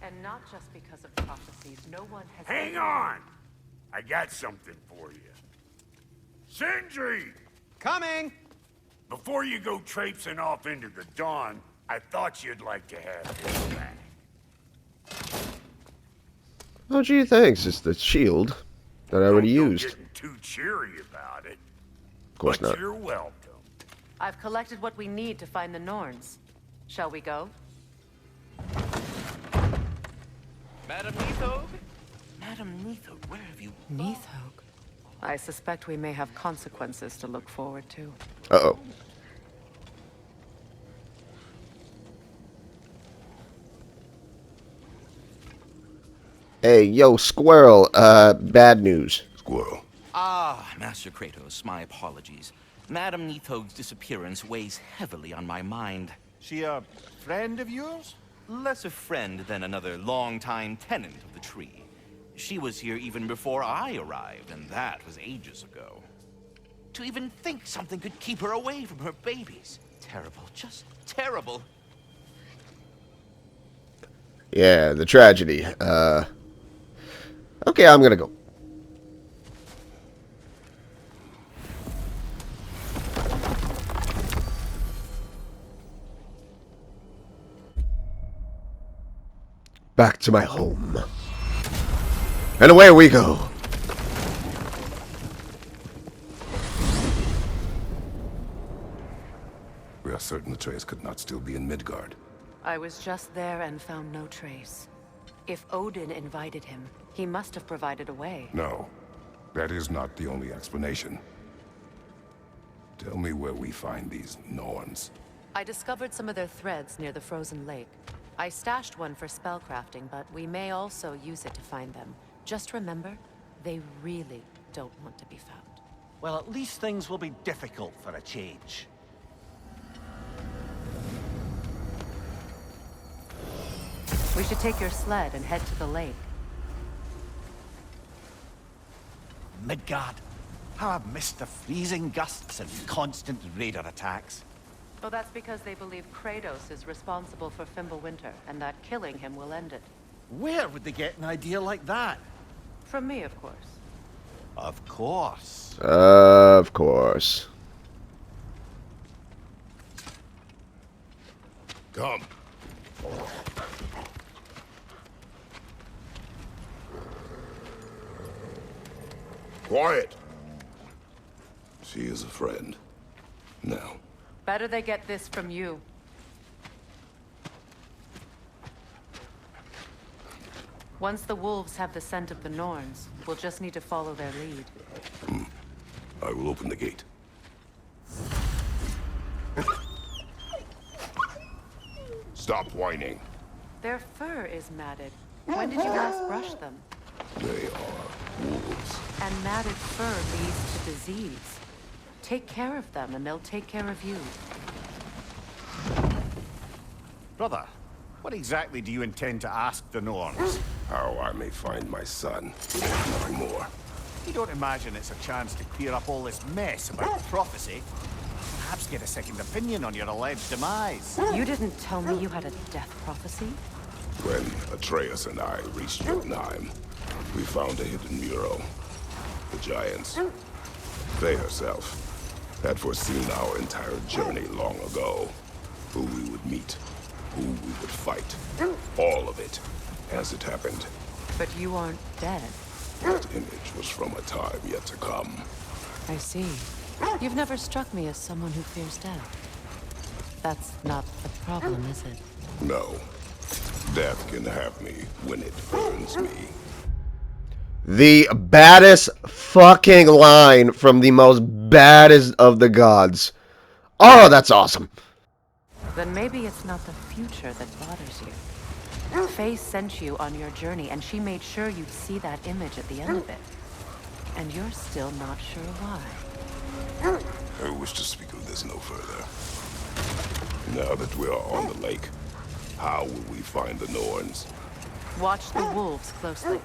And not just because of prophecies, no one has... Hang on! I got something for you. Sindri! Coming! Before you go traipsing off into the dawn, I thought you'd like to have this back. Oh, gee, thanks. It's the shield that I already Don't used. go getting too cheery about it. Of course But not. you're welcome. I've collected what we need to find the Norns. Shall we go? Madam Neathog? Madam Neathog, where have you... Neathog? I suspect we may have consequences to look forward to. Uh-oh. Hey, yo, Squirrel, bad news. Squirrel. Ah, Master Kratos, my apologies. Madam Neathog's disappearance weighs heavily on my mind. She a friend of yours? Less a friend than another longtime tenant of the tree. She was here even before I arrived, and that was ages ago. To even think something could keep her away from her babies. Terrible, just terrible. Yeah, the tragedy. Okay, I'm gonna go. Back to my home. And away we go. We are certain the trace could not still be in Midgard. I was just there and found no trace. If Odin invited him, he must have provided a way. No, that is not the only explanation. Tell me where we find these Norns. I discovered some of their threads near the frozen lake. I stashed one for spellcrafting, but we may also use it to find them. Just remember, they really don't want to be found. Well, at least things will be difficult for a change. We should take your sled and head to the lake. Midgard. How I've missed the freezing gusts and constant raider attacks. Well, that's because they believe Kratos is responsible for Fimbulwinter, and that killing him will end it. Where would they get an idea like that? From me, of course. Of course. Of course. Come. Quiet. She is a friend. Now. Better they get this from you. Once the wolves have the scent of the Norns, we'll just need to follow their lead. I will open the gate. Stop whining. Their fur is matted. When did you last brush them? They are wolves. And matted fur leads to disease. Take care of them, and they'll take care of you. Brother, what exactly do you intend to ask the Norns? How I may find my son. Nothing more. You don't imagine it's a chance to clear up all this mess about prophecy? Perhaps get a second opinion on your alleged demise. You didn't tell me you had a death prophecy? When Atreus and I reached Jotunheim, we found a hidden mural. The Giants. They herself had foreseen our entire journey long ago. Who we would meet, who we would fight. All of it, as it happened. But you aren't dead. That image was from a time yet to come. I see. You've never struck me as someone who fears death. That's not the problem, is it? No. Death can have me when it burns me. The baddest fucking line from the most baddest of the gods. Oh, that's awesome. Then maybe it's not the future that bothers you. Faye sent you on your journey, and she made sure you'd see that image at the end of it. And you're still not sure why. I wish to speak of this no further. Now that we are on the lake, how will we find the Norns? Watch the wolves closely.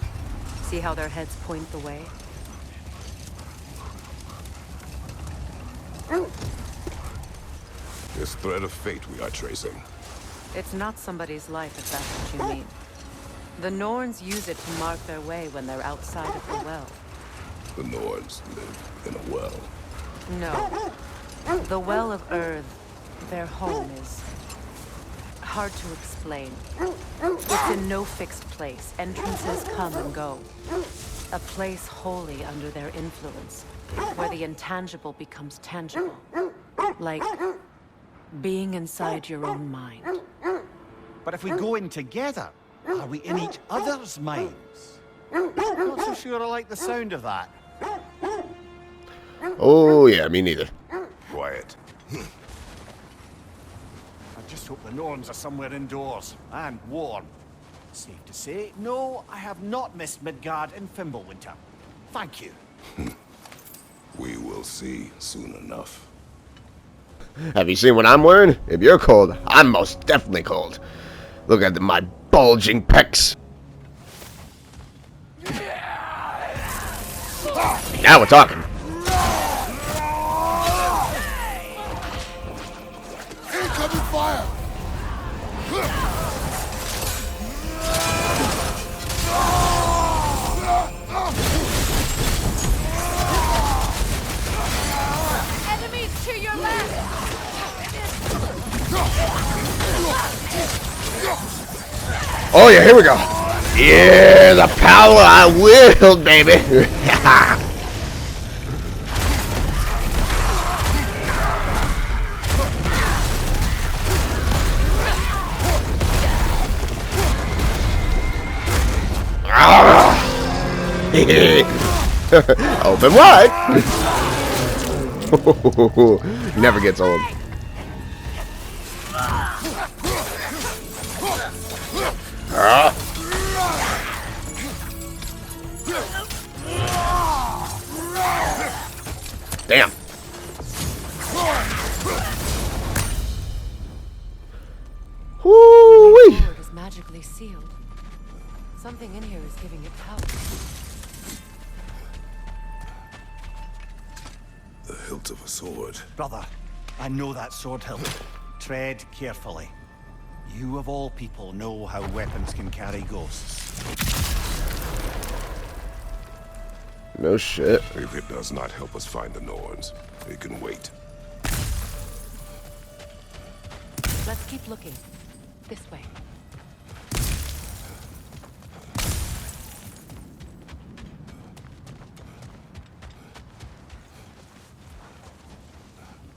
See how their heads point the way? This thread of fate we are tracing. It's not somebody's life, if that's what you mean. The Norns use it to mark their way when they're outside of the well. The Norns live in a well. No. The Well of Earth, their home, is hard to explain. It's in no fixed place. Entrances come and go. A place wholly under their influence, where the intangible becomes tangible. Like being inside your own mind. But if we go in together, are we in each other's minds? Not so sure I like the sound of that. Oh, yeah, me neither. Quiet. I just hope the Norns are somewhere indoors and warm. Safe to say, no, I have not missed Midgard in Fimbulwinter. Thank you. We will see soon enough. Have you seen what I'm wearing? If you're cold, I'm most definitely cold. Look at my bulging pecs. Now we're talking. Incoming fire! Enemies to your left! Oh yeah, here we go. Yeah, the power I wield, baby. Open wide. Never gets old. Damn. Woo-wee. The door is magically sealed. Something in here is giving it power. The hilt of a sword. Brother, I know that sword hilt. Tread carefully. You of all people know how weapons can carry ghosts. No shit. If it does not help us find the Norns, it can wait. Let's keep looking. This way.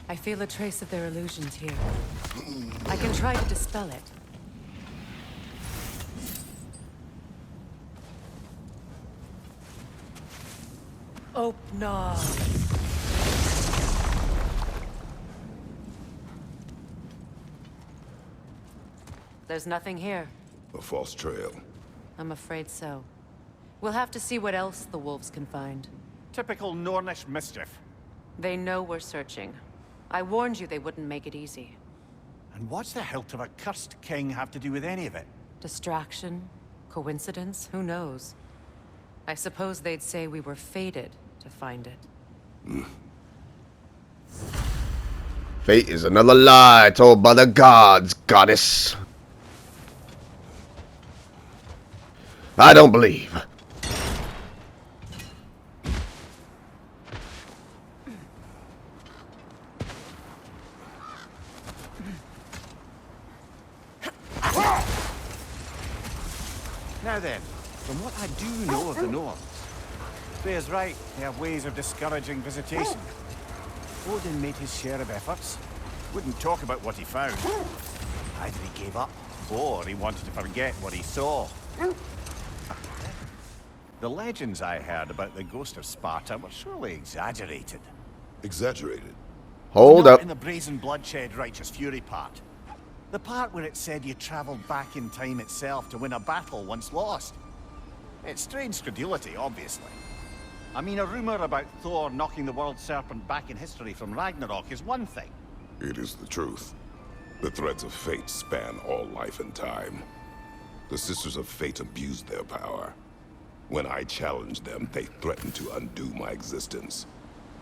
I feel a trace of their illusions here. I can try to dispel it. Open. There's nothing here. A false trail. I'm afraid so. We'll have to see what else the wolves can find. Typical Nornish mischief. They know we're searching. I warned you they wouldn't make it easy. And what's the hilt of a cursed king have to do with any of it? Distraction? Coincidence? Who knows? I suppose they'd say we were fated to find it. Fate is another lie told by the gods, goddess. I don't believe. Now then, from what I do know of the Norns, Freya's right, they have ways of discouraging visitation. Odin made his share of efforts. Wouldn't talk about what he found. Either he gave up, or he wanted to forget what he saw. The legends I heard about the ghost of Sparta were surely exaggerated. Exaggerated. Hold Not up. in the brazen bloodshed righteous fury part. The part where it said you travelled back in time itself to win a battle once lost. It's strange credulity, obviously. I mean, a rumour about Thor knocking the world serpent back in history from Ragnarok is one thing. It is the truth. The threads of fate span all life and time. The Sisters of Fate abused their power. When I challenged them, they threatened to undo my existence.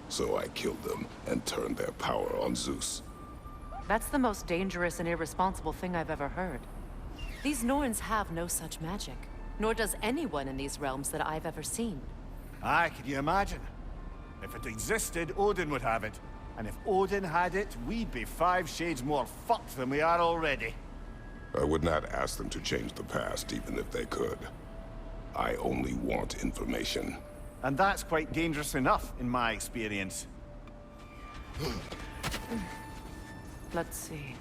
So I killed them and turned their power on Zeus. That's the most dangerous and irresponsible thing I've ever heard. These Norns have no such magic. Nor does anyone in these realms that I've ever seen. Aye, can you imagine? If it existed, Odin would have it. And if Odin had it, we'd be 5 shades more fucked than we are already. I would not ask them to change the past, even if they could. I only want information. And that's quite dangerous enough, in my experience. Let's see.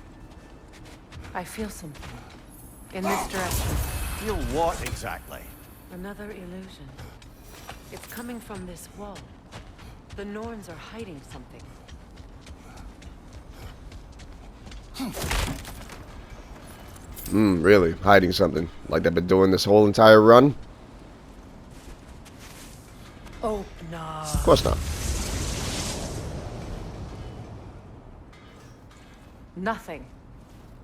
I feel something. In this direction. Feel what exactly? Another illusion. It's coming from this wall. The Norns are hiding something. Really? Hiding something? Like they've been doing this whole entire run? Oh, no. Of course not. Nothing.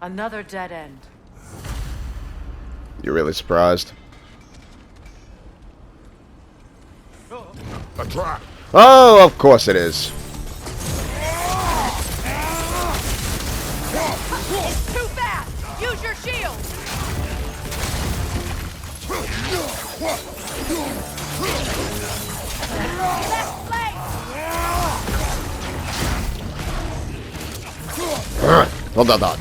Another dead end. You're really surprised? A trap! Oh, of course it is. It's too fast! Use your shield! Left flank! Hold on, dog.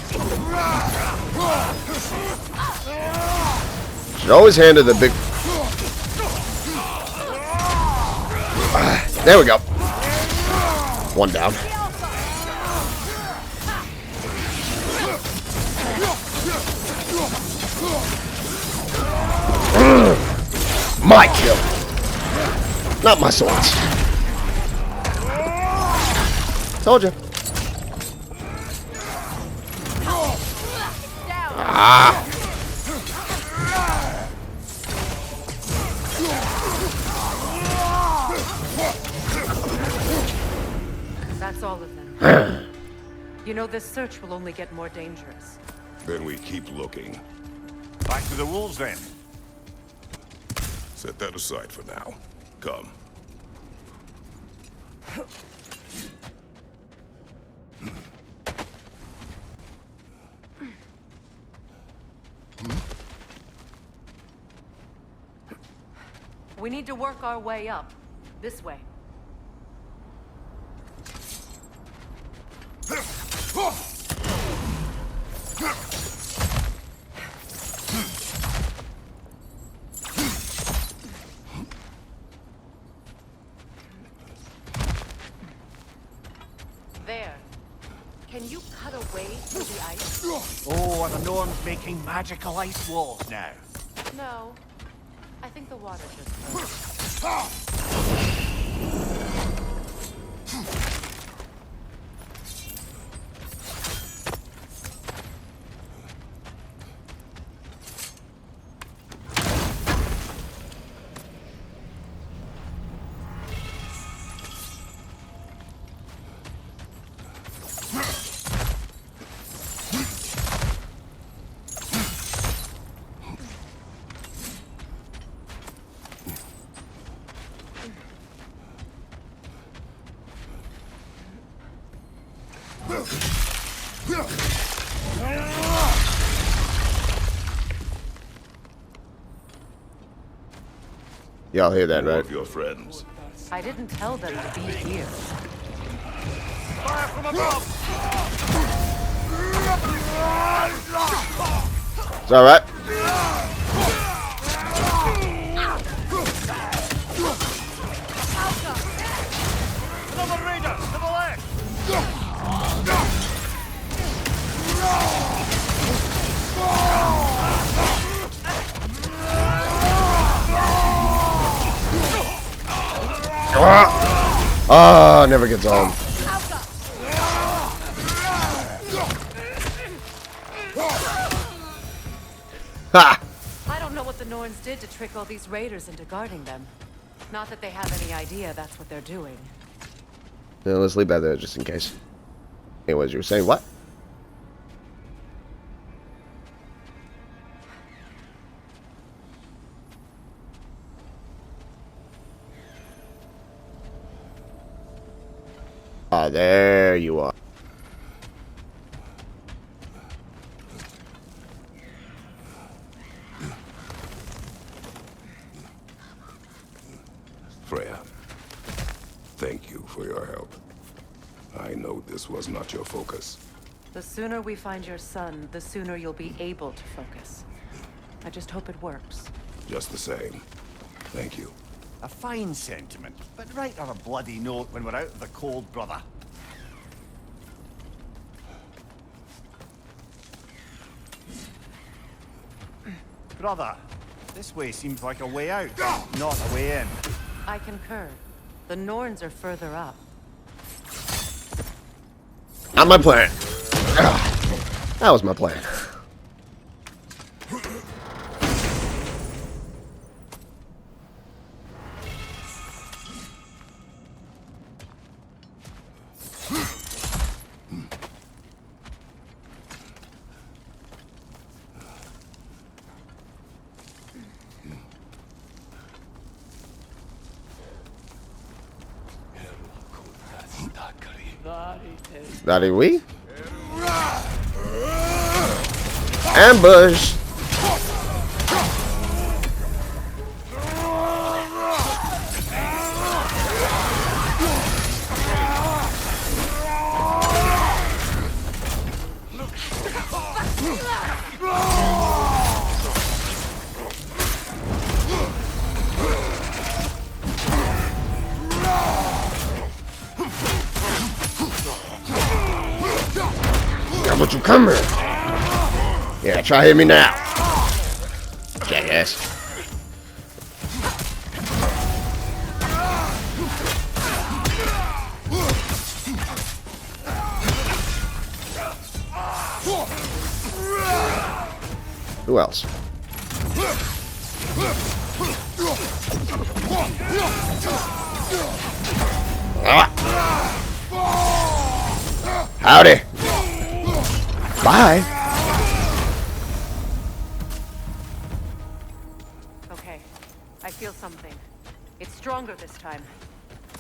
Should always handle the big... There we go. One down. My kill. Not my swords. Told you. Ah. That's all of them. You know, this search will only get more dangerous. Then we keep looking. Back to the wolves, then. Set that aside for now. Come. We need to work our way up. This way. There. Can you cut away through the ice? Oh, are the Norns making magical ice walls now? No. I think the water just froze. Y'all hear that, More right? of your friends. I didn't tell them to be here. Fire from above! It's alright. Another raider to the left! Ah, never gets home. Ha! I don't know what the Norns did to trick all these raiders into guarding them. Not that they have any idea that's what they're doing. Yeah, let's leave that there just in case. Anyways, you were saying what? Ah, there you are. Freya, thank you for your help. I know this was not your focus. The sooner we find your son, the sooner you'll be able to focus. I just hope it works. Just the same. Thank you. A fine sentiment, but write her a bloody note when we're out of the cold, brother. Brother, this way seems like a way out, not a way in. I concur. The Norns are further up. Not my plan. That was my plan. Daddy, we? Ambush! How about you come here? Yeah, try hit me now. Jackass. Who else? Ah. Howdy. Bye. Okay, I feel something. It's stronger this time.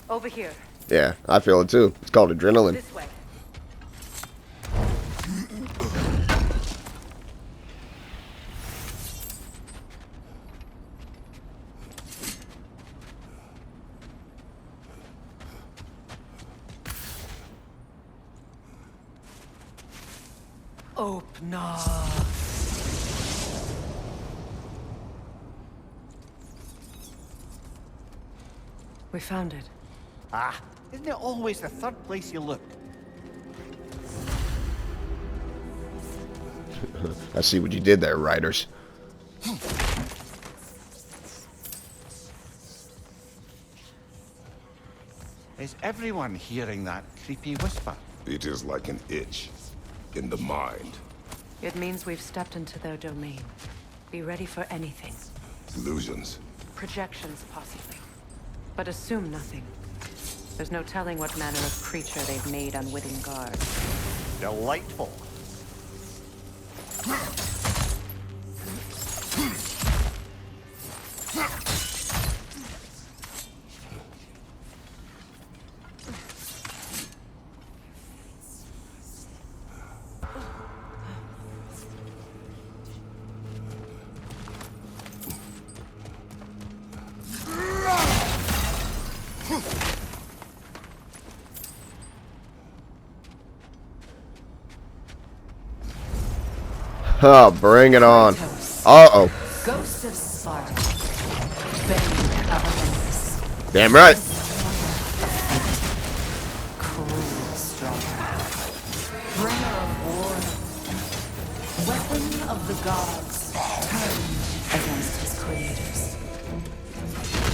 Over here. Yeah, I feel it too. It's called adrenaline. This way. Open up. We found it. Ah, isn't it always the third place you look? I see what you did there, riders. Is everyone hearing that creepy whisper? It is like an itch in the mind. It means we've stepped into their domain. Be ready for anything. Illusions. Projections, possibly. But assume nothing. There's no telling what manner of creature they've made unwitting guard. Delightful. Oh, bring it on. Uh-oh. Ghost of Sparta. Bane of Olympus. Damn right. Cruel strong. Bringer of war. Weapon of the gods. Turned against his creators.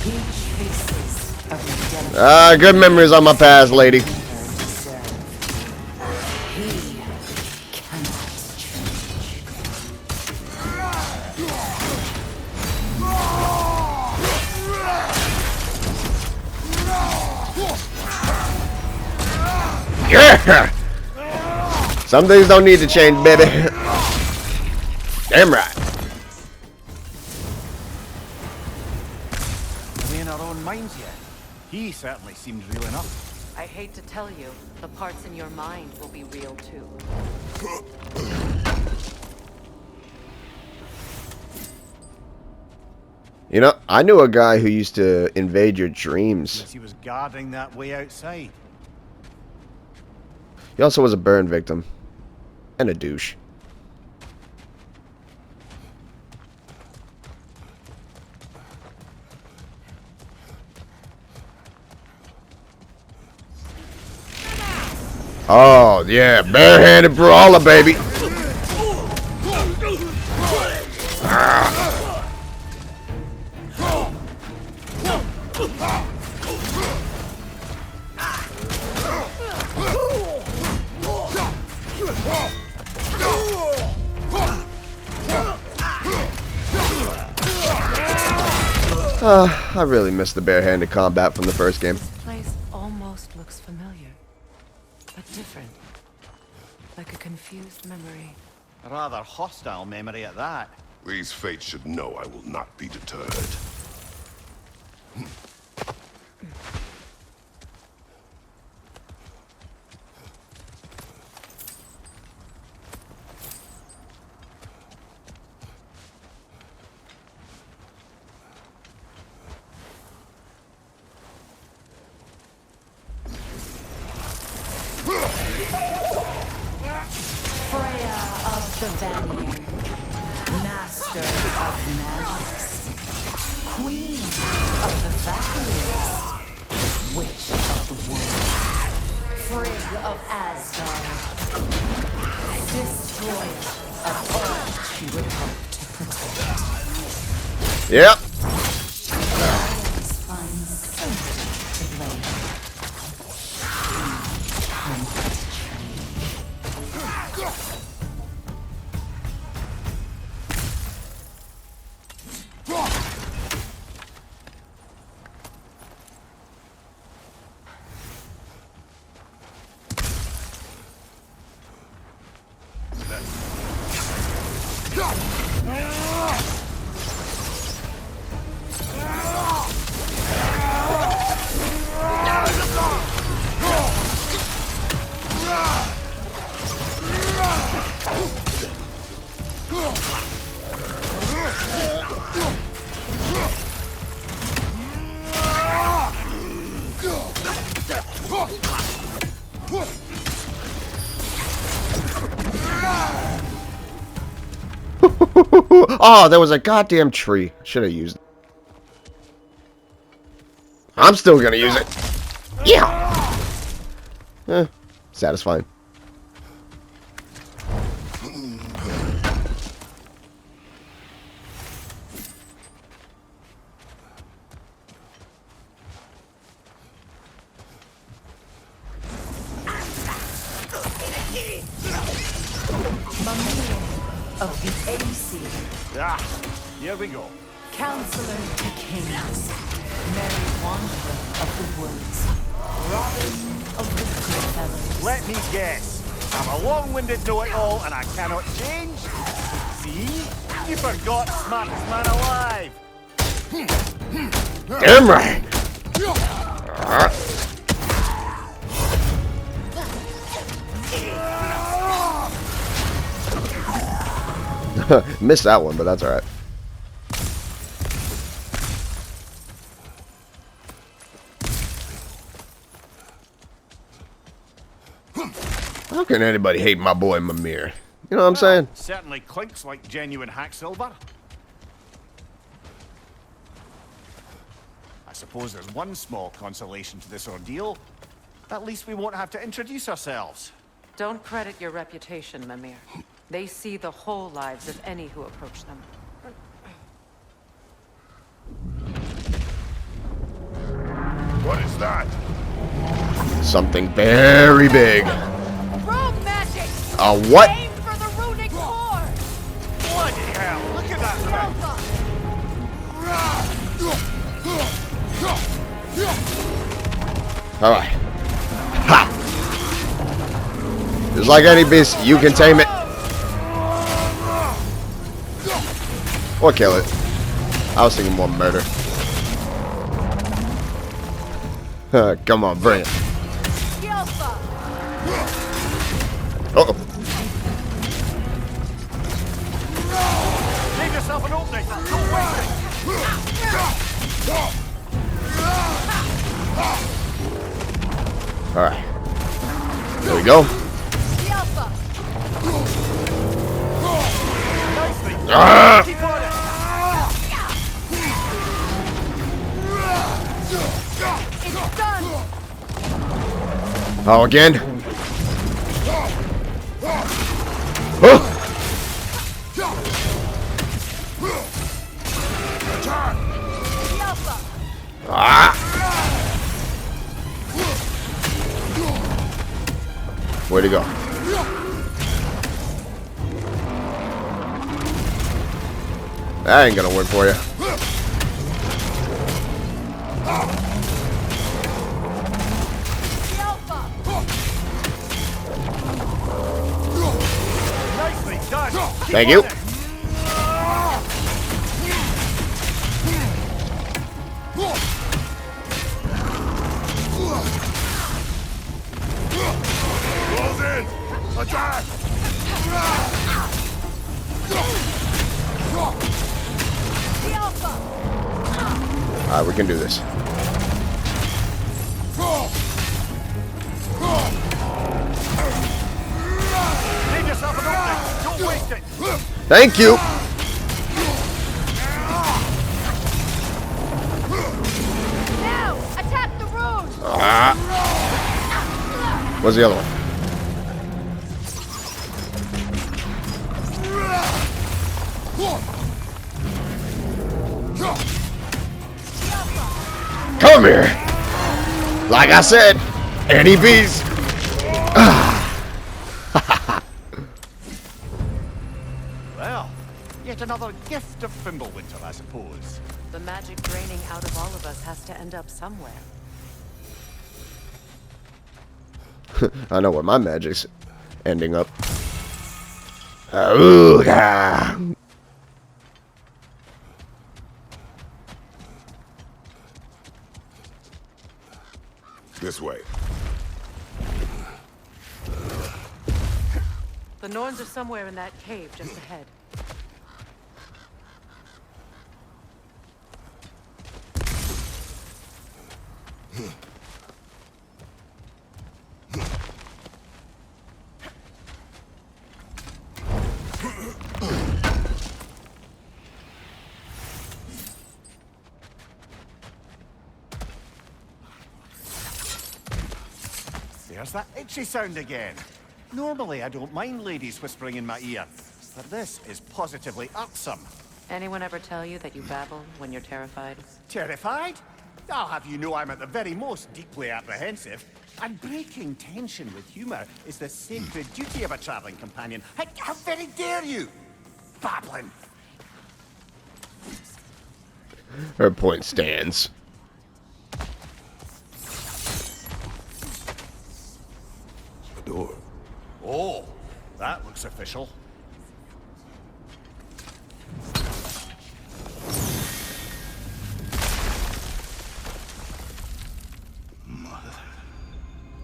He chases a redemption. Ah, good memories on my past, lady. He cannot change. Yeah! Some things don't need to change, baby. Damn right. Are we in our own minds yet? He certainly seemed real enough. I hate to tell you, the parts in your mind will be real too. You know, I knew a guy who used to invade your dreams. Guess he was guarding that way outside. He also was a burn victim. And a douche. Oh, yeah. Barehanded brawler, baby. I really miss the barehanded combat from the first game. This place almost looks familiar, but different. Like a confused memory. A rather hostile memory at that. These fates should know I will not be deterred. Freya of the Vanir, master of magics, queen of the Valkyries, witch of the wood, Frigg of Asgard, destroyer of all she would hope to protect. Yep. Always finds something to blame. Oh, there was a goddamn tree. Should have used it. I'm still gonna use it. Yeah. Satisfying. Of the AC, Ah, here we go. Counselor to Kings, Merry Wanderer of the Woods, Robin of the Goodfellows. Let me guess. I'm a long-winded know-it-all and I cannot change. See? You forgot smartest man alive. Damn right. Missed that one, but that's alright. How can anybody hate my boy Mimir? You know what I'm saying? Certainly clinks like genuine hack silver. I suppose there's one small consolation to this ordeal. At least we won't have to introduce ourselves. Don't credit your reputation, Mimir. They see the whole lives of any who approach them. What is that? Something very big. Rogue magic! A what? Aim for the runic core! Bloody hell, look at that thing! Alright. Ha! Just like any beast, you can tame it. Or kill it. I was thinking more murder. Come on, bring it. Uh-oh. Leave yourself an opening. Don't waste it. Alright. There we go. The Alpha. Ah! Keep on it. It's done. Oh, again? Oh! The Alpha. Ah! Where'd he go? That ain't gonna work for you. The Alpha. Nicely done. Keep Thank on you. it. Close in! Attack! The Alpha. Alright, we can do this. Leave yourself an opening. Don't waste it. Thank you. Now, attack the road. Ah. Where's the other one? Come here. Like I said, Eddie B's. Well, yet another gift of Fimbulwinter, I suppose. The magic draining out of all of us has to end up somewhere. I know where my magic's ending up. Ooga. This way. The Norns are somewhere in that cave just ahead. There's that itchy sound again. Normally, I don't mind ladies whispering in my ear, but this is positively irksome. Anyone ever tell you that you babble when you're terrified? Terrified? I'll have you know I'm at the very most deeply apprehensive. And breaking tension with humor is the sacred duty of a traveling companion. How very dare you? Babbling. Her point stands. A door. Oh, that looks official.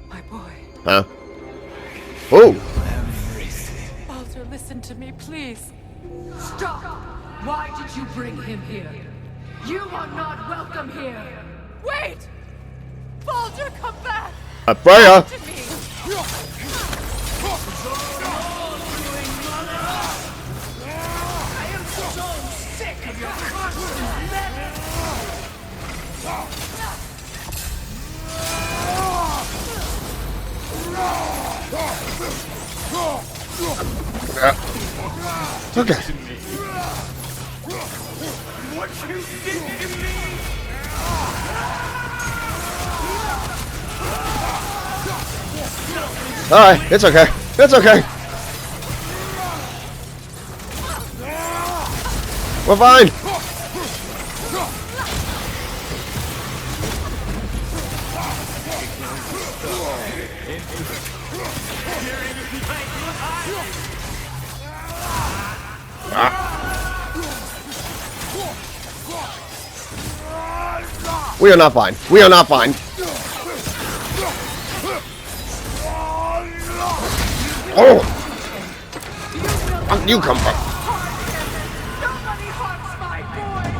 My boy. Huh? Oh! Baldur, listen to me, please. Stop! Why did you bring him here? You are not welcome here! Wait! Baldur, come back! Freya! To me! I am so sick of your constant Okay. What you did to me! Alright, it's okay. It's okay. We're fine. We are not fine. We are not fine. Oh! Where you come from? Nobody harms my boy!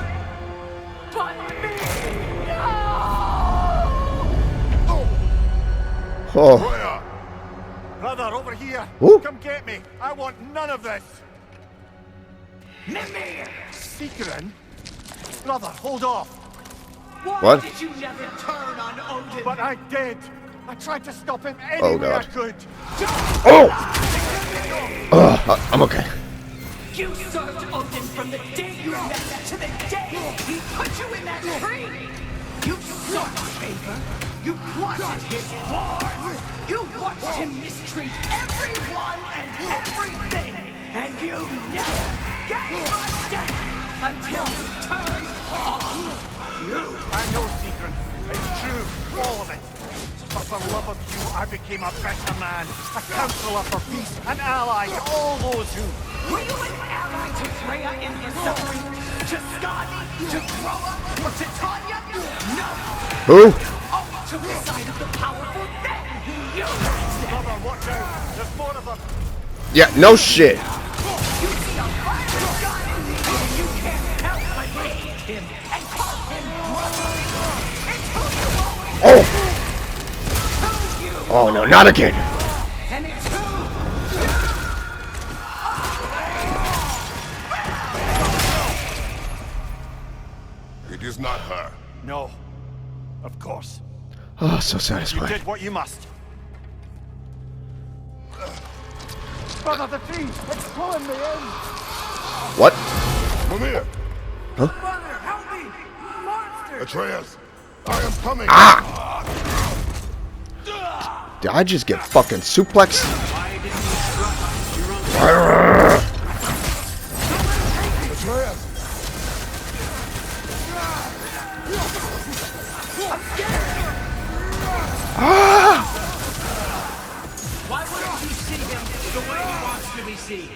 Oh. Brother, over here. Ooh. Come get me. I want none of this. Mimir! Secret? Brother, hold off. Why What? did you never turn on Odin? But I did. I tried to stop him any Oh, way I God. could. Oh! I'm okay. You served Odin from the day you met to the day he put you in that tree! You sought favor, you wanted his war, you watched him mistreat everyone and everything, and you never gave a damn until he turned on you! I know, Secret. It's true. All of it. But for love of you, I became a better man. A counselor for peace. An ally to all those who... Were you an ally to Freya in her suffering? To Skadi? To Groa? Or to Tanya? No! Who? Only to the side of the powerful then who used them! Brother, watch out. There's more of them. Yeah, no shit. You see a fiery god in me, and you can't help but hate him and call him brother! It's who you always Oh! who you Oh no, not again. and it's who It is not her. No. Of course. Oh, so You satisfying. did what you must. Brother, the tree! It's pulling me in! What? Mimir! Brother, help me! Monster! Atreus! I am coming! Did I just get fucking suplexed? Atreus! Why wouldn't you see him the way he wants to be seen?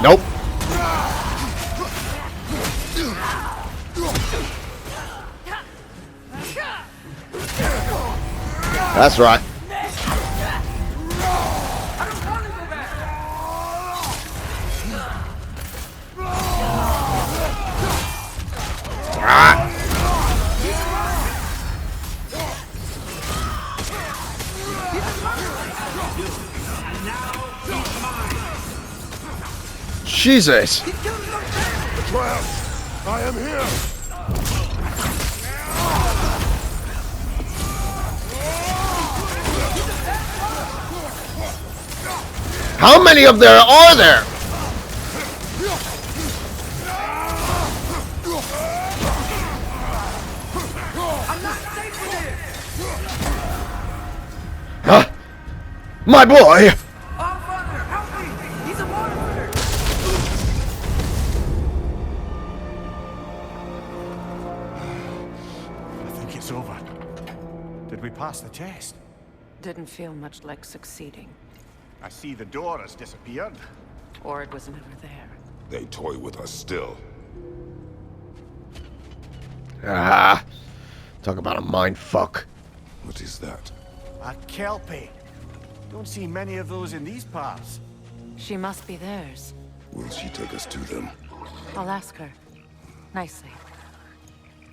Nope. That's right. Jesus. Atreus! I am here! How many of there are there? Huh? My boy! I think it's over. Did we pass the test? Didn't feel much like succeeding. I see the door has disappeared. Or it was never there. They toy with us still. Ah. Talk about a mind fuck. What is that? A kelpie. Don't see many of those in these parts. She must be theirs. Will she take us to them? I'll ask her. Nicely.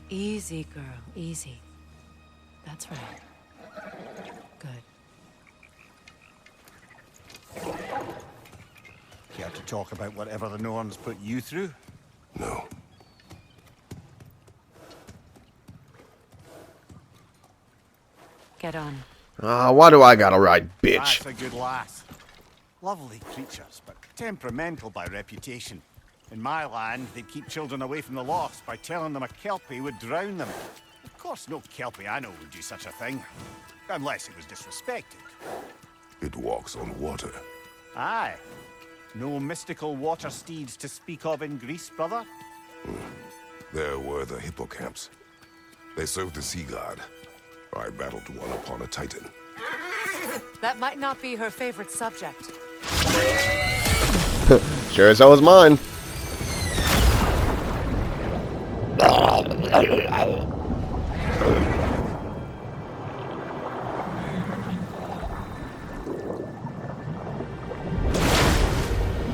Easy, girl. Easy. That's right. Good. Care to talk about whatever the Norns put you through? No. Get on. Why do I gotta ride, bitch? That's a good lass. Lovely creatures, but temperamental by reputation. In my land, they'd keep children away from the lost by telling them a kelpie would drown them. Of course, no kelpie I know would do such a thing. Unless it was disrespected. It walks on water. Aye. No mystical water steeds to speak of in Greece, brother? There were the hippocamps. They served the sea god. I battled one upon a titan. That might not be her favorite subject. Sure as hell was mine.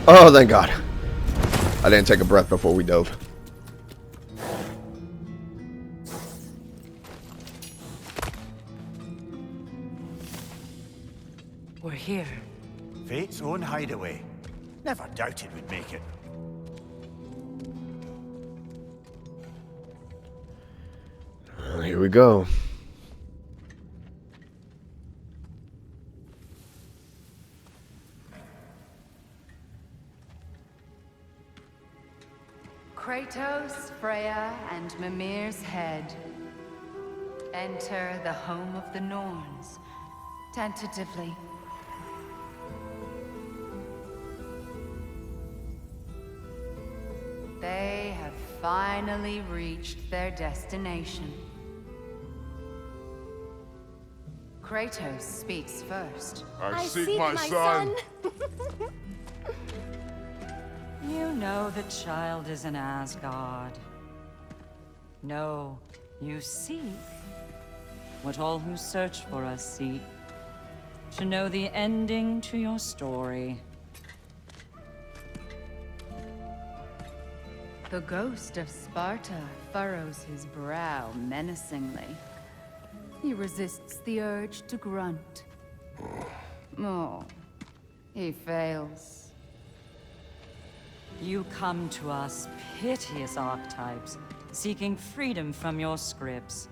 Oh, thank God. I didn't take a breath before we dove. We're here. Fate's own hideaway. Never doubted we'd make it. Here we go. Kratos, Freya, and Mimir's head. Enter the home of the Norns, tentatively. They have finally reached their destination. Kratos speaks first. I seek my son. You know the child is in Asgard. No, you seek what all who search for us seek. To know the ending to your story. The ghost of Sparta furrows his brow menacingly. He resists the urge to grunt. Oh, he fails. You come to us, piteous archetypes, seeking freedom from your scripts.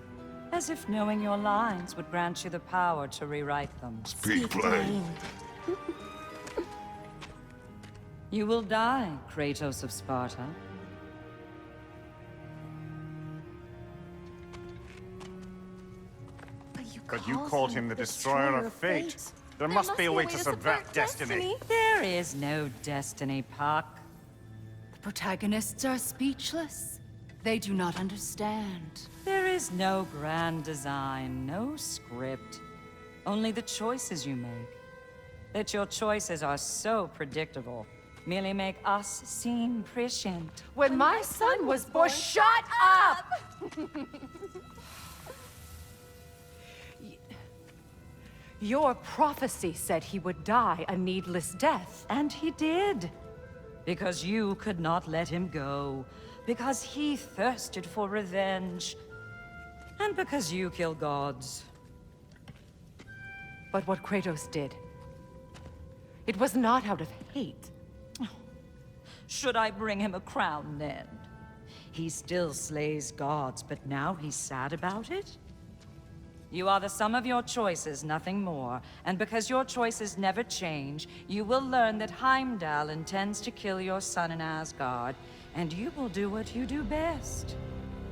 As if knowing your lines would grant you the power to rewrite them. Speak plain. You will die, Kratos of Sparta. But you called him the destroyer of fate. There must be a way to subvert destiny. There is no destiny, Puck. The protagonists are speechless. They do not understand. There is no grand design, no script. Only the choices you make. That your choices are so predictable merely make us seem prescient. When my son was born, shut up! Your prophecy said he would die a needless death. And he did. Because you could not let him go. Because he thirsted for revenge. And because you kill gods. But what Kratos did, it was not out of hate. Should I bring him a crown then? He still slays gods, but now he's sad about it? You are the sum of your choices, nothing more. And because your choices never change, you will learn that Heimdall intends to kill your son in Asgard, and you will do what you do best.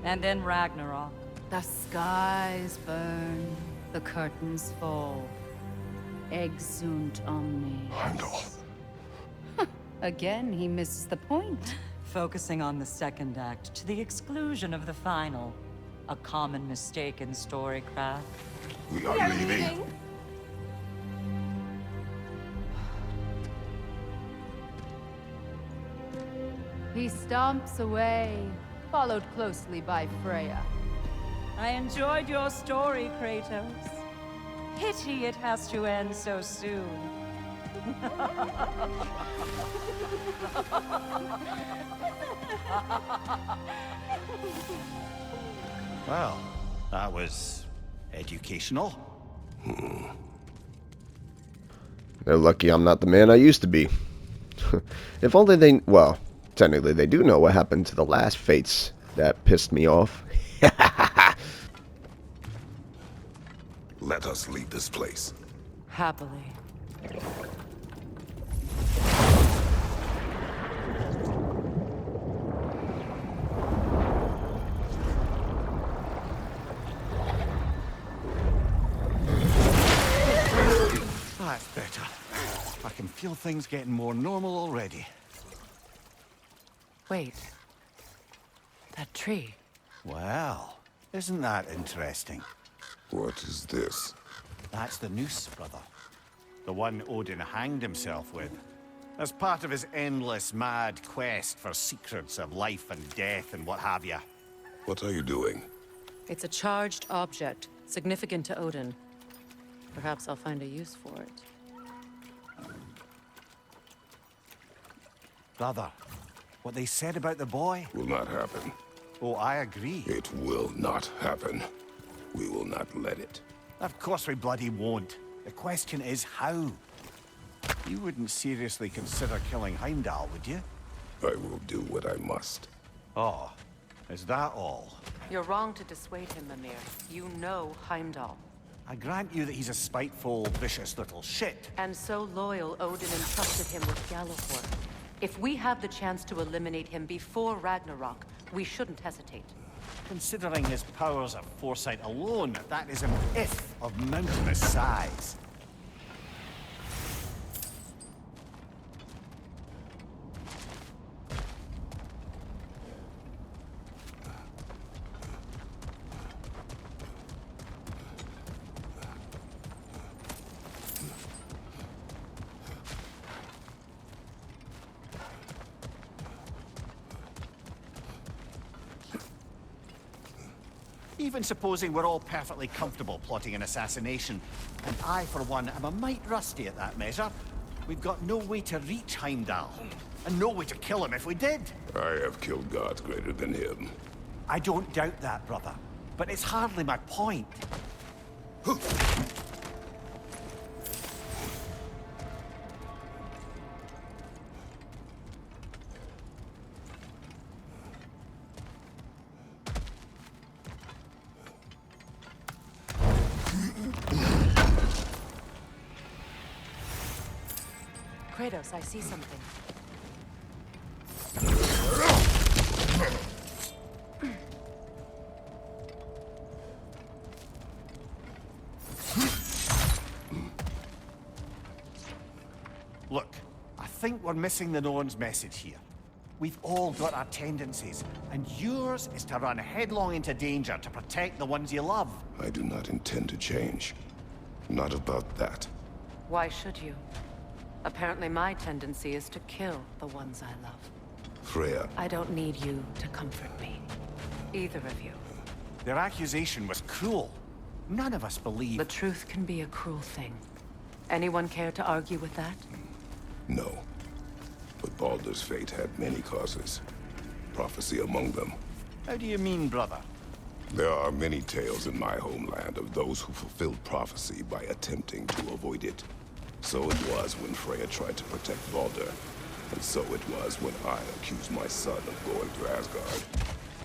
And then Ragnarok. The skies burn, the curtains fall. Exunt omnes. Heimdall. Again, he misses the point. Focusing on the second act to the exclusion of the final. A common mistake in storycraft. We are leaving. He stomps away, followed closely by Freya. I enjoyed your story, Kratos. Pity it has to end so soon. Well, that was educational. They're lucky I'm not the man I used to be. If only they... Well, technically they do know what happened to the last fates that pissed me off. Let us leave this place. Happily. That's better. I can feel things getting more normal already. Wait. That tree. Well, isn't that interesting? What is this? That's the noose, brother. The one Odin hanged himself with. As part of his endless, mad quest for secrets of life and death and what have you. What are you doing? It's a charged object, significant to Odin. Perhaps I'll find a use for it. Brother, what they said about the boy? Will not happen. Oh, I agree. It will not happen. We will not let it. Of course we bloody won't. The question is how? You wouldn't seriously consider killing Heimdall, would you? I will do what I must. Oh, is that all? You're wrong to dissuade him, Mimir. You know Heimdall. I grant you that he's a spiteful, vicious little shit. And so loyal, Odin entrusted him with Gjallarhorn. If we have the chance to eliminate him before Ragnarok, we shouldn't hesitate. Considering his powers of foresight alone, that is an if of mountainous size. Even supposing we're all perfectly comfortable plotting an assassination, and I, for one, am a mite rusty at that measure, we've got no way to reach Heimdall, and no way to kill him if we did. I have killed gods greater than him. I don't doubt that, brother, but it's hardly my point. Kratos, I see something. Look, I think we're missing the Norns' message here. We've all got our tendencies, and yours is to run headlong into danger to protect the ones you love. I do not intend to change. Not about that. Why should you? Apparently my tendency is to kill the ones I love. Freya, I don't need you to comfort me. Either of you. Their accusation was cruel. None of us believe... The truth can be a cruel thing. Anyone care to argue with that? no. But Baldur's fate had many causes. Prophecy among them. How do you mean, brother? There are many tales in my homeland of those who fulfilled prophecy by attempting to avoid it. So it was when Freya tried to protect Baldur. And so it was when I accused my son of going to Asgard.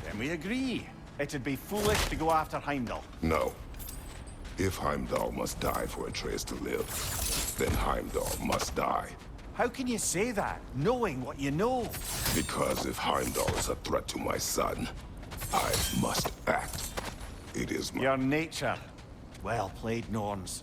Then we agree. It'd be foolish to go after Heimdall. No. If Heimdall must die for Atreus to live, then Heimdall must die. How can you say that, knowing what you know? Because if Heimdall is a threat to my son, I must act. It is my... Your nature. Well played, Norns.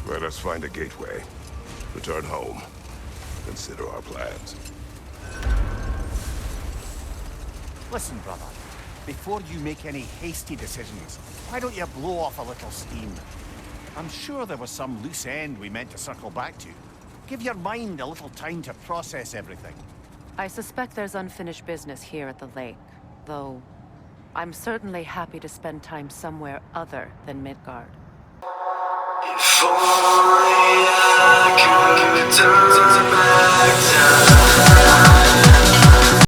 Let us find a gateway. Return home. Consider our plans. Listen, brother. Before you make any hasty decisions, why don't you blow off a little steam? I'm sure there was some loose end we meant to circle back to. Give your mind a little time to process everything. I suspect there's unfinished business here at the lake, though I'm certainly happy to spend time somewhere other than Midgard. If only I could die.